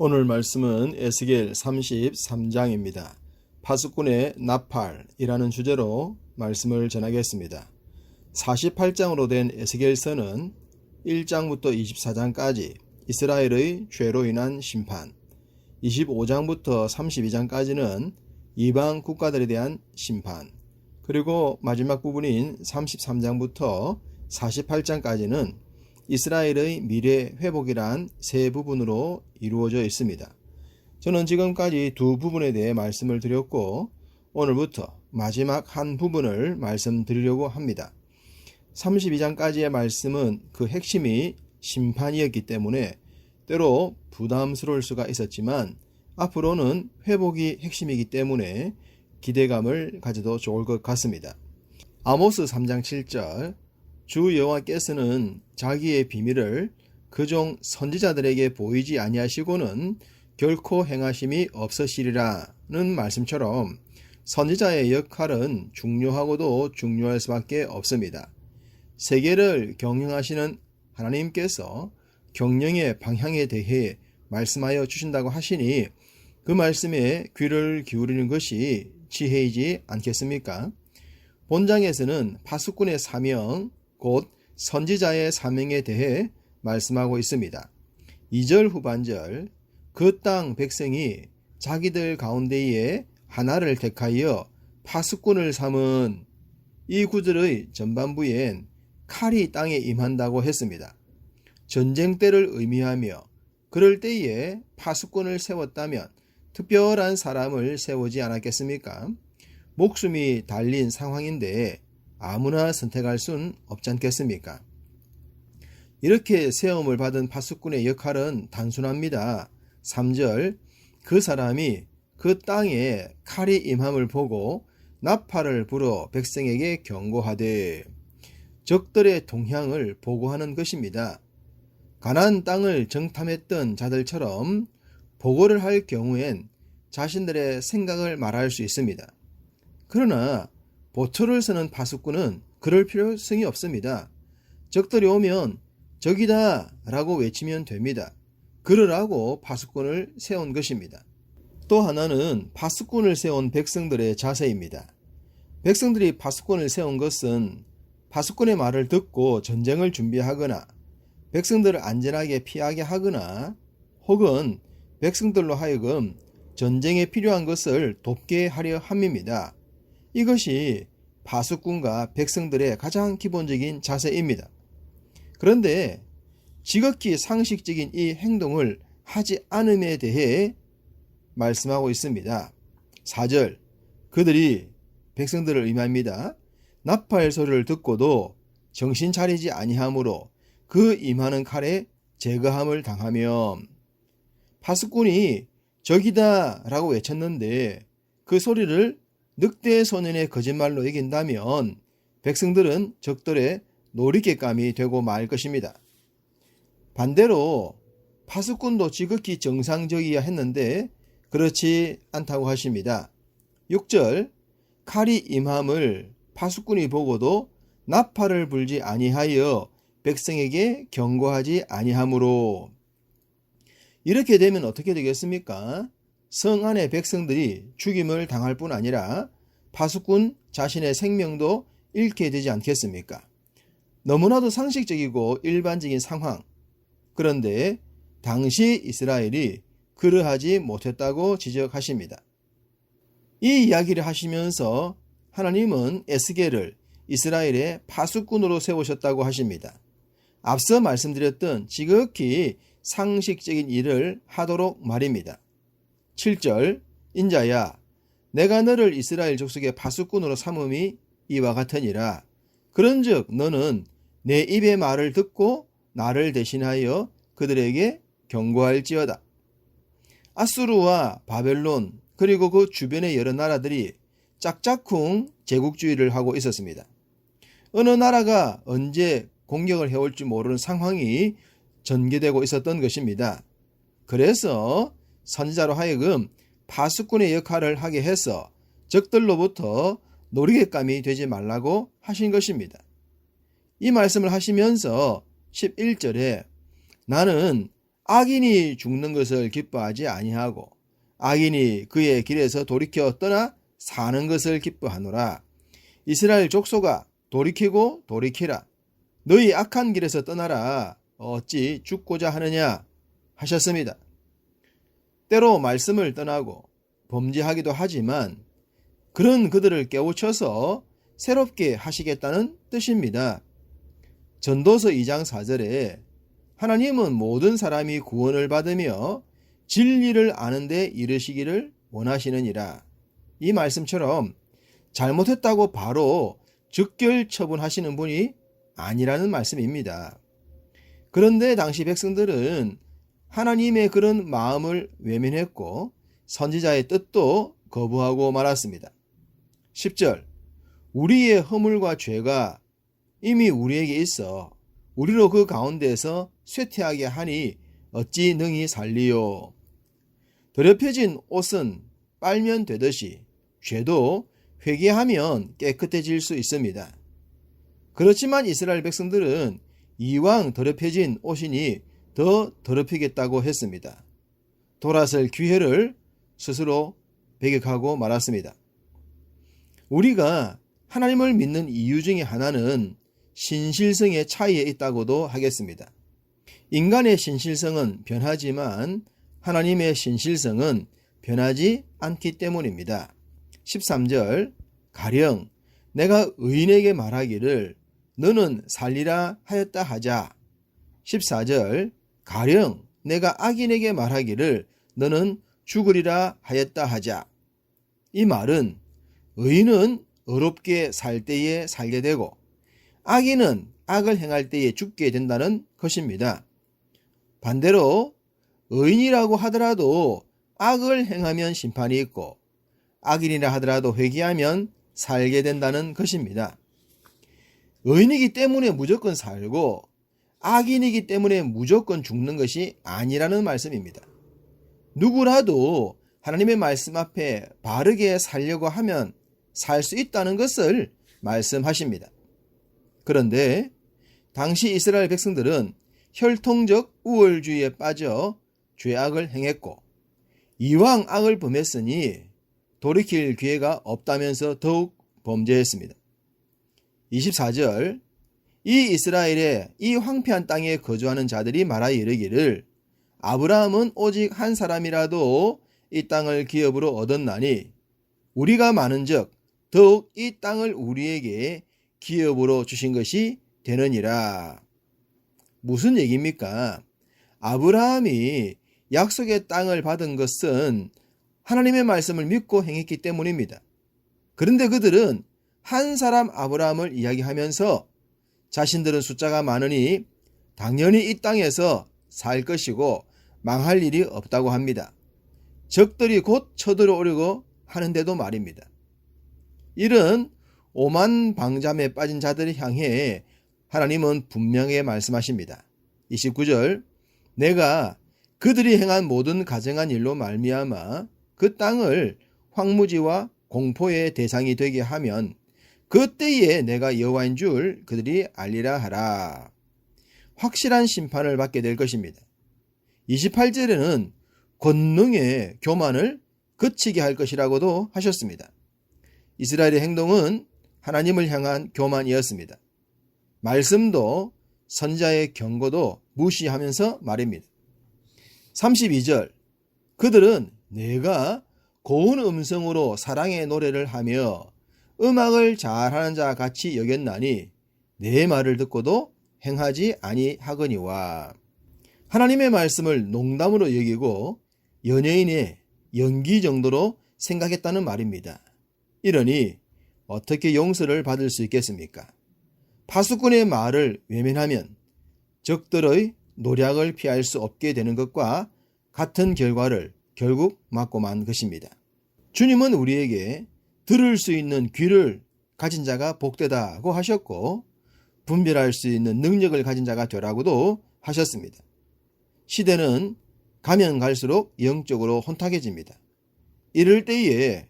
오늘 말씀은 에스겔 33장입니다. 파수꾼의 나팔이라는 주제로 말씀을 전하겠습니다. 48장으로 된 에스겔서는 1장부터 24장까지 이스라엘의 죄로 인한 심판, 25장부터 32장까지는 이방 국가들에 대한 심판, 그리고 마지막 부분인 33장부터 48장까지는 이스라엘의 미래 회복이란 세 부분으로 이루어져 있습니다. 저는 지금까지 두 부분에 대해 말씀을 드렸고 오늘부터 마지막 한 부분을 말씀드리려고 합니다. 32장까지의 말씀은 그 핵심이 심판이었기 때문에 때로 부담스러울 수가 있었지만 앞으로는 회복이 핵심이기 때문에 기대감을 가져도 좋을 것 같습니다. 아모스 3장 7절 주 여호와께서는 자기의 비밀을 그종 선지자들에게 보이지 아니하시고는 결코 행하심이 없으시리라는 말씀처럼 선지자의 역할은 중요하고도 중요할 수밖에 없습니다. 세계를 경영하시는 하나님께서 경영의 방향에 대해 말씀하여 주신다고 하시니 그 말씀에 귀를 기울이는 것이 지혜이지 않겠습니까? 본장에서는 파수꾼의 사명, 곧 선지자의 사명에 대해 말씀하고 있습니다. 2절 후반절 그 땅 백성이 자기들 가운데에 하나를 택하여 파수꾼을 삼은 이 구절의 전반부엔 칼이 땅에 임한다고 했습니다. 전쟁 때를 의미하며 그럴 때에 파수꾼을 세웠다면 특별한 사람을 세우지 않았겠습니까? 목숨이 달린 상황인데 아무나 선택할 수는 없지 않겠습니까? 이렇게 세움을 받은 파수꾼의 역할은 단순합니다. 3절 그 사람이 그 땅에 칼이 임함을 보고 나팔을 불어 백성에게 경고하되 적들의 동향을 보고하는 것입니다. 가나안 땅을 정탐했던 자들처럼 보고를 할 경우엔 자신들의 생각을 말할 수 있습니다. 그러나 보초를 서는 파수꾼은 그럴 필요성이 없습니다. 적들이 오면 적이다 라고 외치면 됩니다. 그러라고 파수꾼을 세운 것입니다. 또 하나는 파수꾼을 세운 백성들의 자세입니다. 백성들이 파수꾼을 세운 것은 파수꾼의 말을 듣고 전쟁을 준비하거나 백성들을 안전하게 피하게 하거나 혹은 백성들로 하여금 전쟁에 필요한 것을 돕게 하려 함입니다. 이것이 파수꾼과 백성들의 가장 기본적인 자세입니다. 그런데 지극히 상식적인 이 행동을 하지 않음에 대해 말씀하고 있습니다. 4절 그들이 백성들을 의미합니다. 나팔 소리를 듣고도 정신 차리지 아니하므로 그 임하는 칼에 제거함을 당하며 파수꾼이 적이다 라고 외쳤는데 그 소리를 늑대 소년의 거짓말로 이긴다면 백성들은 적들의 놀이개감이 되고 말 것입니다. 반대로 파수꾼도 지극히 정상적이어야 했는데 그렇지 않다고 하십니다. 6절 칼이 임함을 파수꾼이 보고도 나팔을 불지 아니하여 백성에게 경고하지 아니하므로 이렇게 되면 어떻게 되겠습니까? 성 안의 백성들이 죽임을 당할 뿐 아니라 파수꾼 자신의 생명도 잃게 되지 않겠습니까? 너무나도 상식적이고 일반적인 상황. 그런데 당시 이스라엘이 그러하지 못했다고 지적하십니다. 이 이야기를 하시면서 하나님은 에스겔을 이스라엘의 파수꾼으로 세우셨다고 하십니다. 앞서 말씀드렸던 지극히 상식적인 일을 하도록 말입니다. 7절 인자야 내가 너를 이스라엘 족속의 파수꾼으로 삼음이 이와 같으니라. 그런즉 너는 내 입의 말을 듣고 나를 대신하여 그들에게 경고할지어다. 아수르와 바벨론 그리고 그 주변의 여러 나라들이 짝짝쿵 제국주의를 하고 있었습니다. 어느 나라가 언제 공격을 해올지 모르는 상황이 전개되고 있었던 것입니다. 그래서 선지자로 하여금 파수꾼의 역할을 하게 해서 적들로부터 놀이개감이 되지 말라고 하신 것입니다. 이 말씀을 하시면서 11절에 나는 악인이 죽는 것을 기뻐하지 아니하고 악인이 그의 길에서 돌이켜 떠나 사는 것을 기뻐하노라. 이스라엘 족속아 돌이키고 돌이키라. 너희 악한 길에서 떠나라. 어찌 죽고자 하느냐 하셨습니다. 때로 말씀을 떠나고 범죄하기도 하지만 그런 그들을 깨우쳐서 새롭게 하시겠다는 뜻입니다. 전도서 2장 4절에 하나님은 모든 사람이 구원을 받으며 진리를 아는 데 이르시기를 원하시느니라. 이 말씀처럼 잘못했다고 바로 즉결 처분하시는 분이 아니라는 말씀입니다. 그런데 당시 백성들은 하나님의 그런 마음을 외면했고 선지자의 뜻도 거부하고 말았습니다. 10절 우리의 허물과 죄가 이미 우리에게 있어 우리로 그 가운데서 쇠퇴하게 하니 어찌 능히 살리요. 더럽혀진 옷은 빨면 되듯이 죄도 회개하면 깨끗해질 수 있습니다. 그렇지만 이스라엘 백성들은 이왕 더럽혀진 옷이니 더 더럽히겠다고 했습니다. 돌아설 기회를 스스로 배격하고 말았습니다. 우리가 하나님을 믿는 이유 중에 하나는 신실성의 차이에 있다고도 하겠습니다. 인간의 신실성은 변하지만 하나님의 신실성은 변하지 않기 때문입니다. 13절 가령 내가 의인에게 말하기를 너는 살리라 하였다 하자. 14절 가령 내가 악인에게 말하기를 너는 죽으리라 하였다 하자. 이 말은 의인은 의롭게 살 때에 살게 되고 악인은 악을 행할 때에 죽게 된다는 것입니다. 반대로 의인이라고 하더라도 악을 행하면 심판이 있고 악인이라 하더라도 회개하면 살게 된다는 것입니다. 의인이기 때문에 무조건 살고 악인이기 때문에 무조건 죽는 것이 아니라는 말씀입니다. 누구라도 하나님의 말씀 앞에 바르게 살려고 하면 살 수 있다는 것을 말씀하십니다. 그런데 당시 이스라엘 백성들은 혈통적 우월주의에 빠져 죄악을 행했고 이왕 악을 범했으니 돌이킬 기회가 없다면서 더욱 범죄했습니다. 24절 이 이스라엘의 이 황폐한 땅에 거주하는 자들이 말하여 이르기를 아브라함은 오직 한 사람이라도 이 땅을 기업으로 얻었나니 우리가 많은즉 더욱 이 땅을 우리에게 기업으로 주신 것이 되느니라. 무슨 얘기입니까? 아브라함이 약속의 땅을 받은 것은 하나님의 말씀을 믿고 행했기 때문입니다. 그런데 그들은 한 사람 아브라함을 이야기하면서 자신들은 숫자가 많으니 당연히 이 땅에서 살 것이고 망할 일이 없다고 합니다. 적들이 곧 쳐들어오려고 하는데도 말입니다. 이런 오만 방잠에 빠진 자들을 향해 하나님은 분명히 말씀하십니다. 29절 내가 그들이 행한 모든 가증한 일로 말미암아 그 땅을 황무지와 공포의 대상이 되게 하면 그때에 내가 여호와인 줄 그들이 알리라 하라. 확실한 심판을 받게 될 것입니다. 28절에는 권능의 교만을 그치게 할 것이라고도 하셨습니다. 이스라엘의 행동은 하나님을 향한 교만이었습니다. 말씀도 선지자의 경고도 무시하면서 말입니다. 32절 그들은 내가 고운 음성으로 사랑의 노래를 하며 음악을 잘하는 자 같이 여겼나니 내 말을 듣고도 행하지 아니하거니와. 하나님의 말씀을 농담으로 여기고 연예인의 연기 정도로 생각했다는 말입니다. 이러니 어떻게 용서를 받을 수 있겠습니까? 파수꾼의 말을 외면하면 적들의 노략을 피할 수 없게 되는 것과 같은 결과를 결국 맞고 만 것입니다. 주님은 우리에게 들을 수 있는 귀를 가진 자가 복되다고 하셨고 분별할 수 있는 능력을 가진 자가 되라고도 하셨습니다. 시대는 가면 갈수록 영적으로 혼탁해집니다. 이럴 때에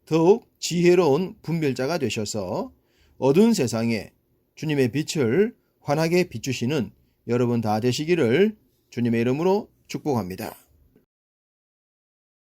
더욱 지혜로운 분별자가 되셔서 어두운 세상에 주님의 빛을 환하게 비추시는 여러분 다 되시기를 주님의 이름으로 축복합니다.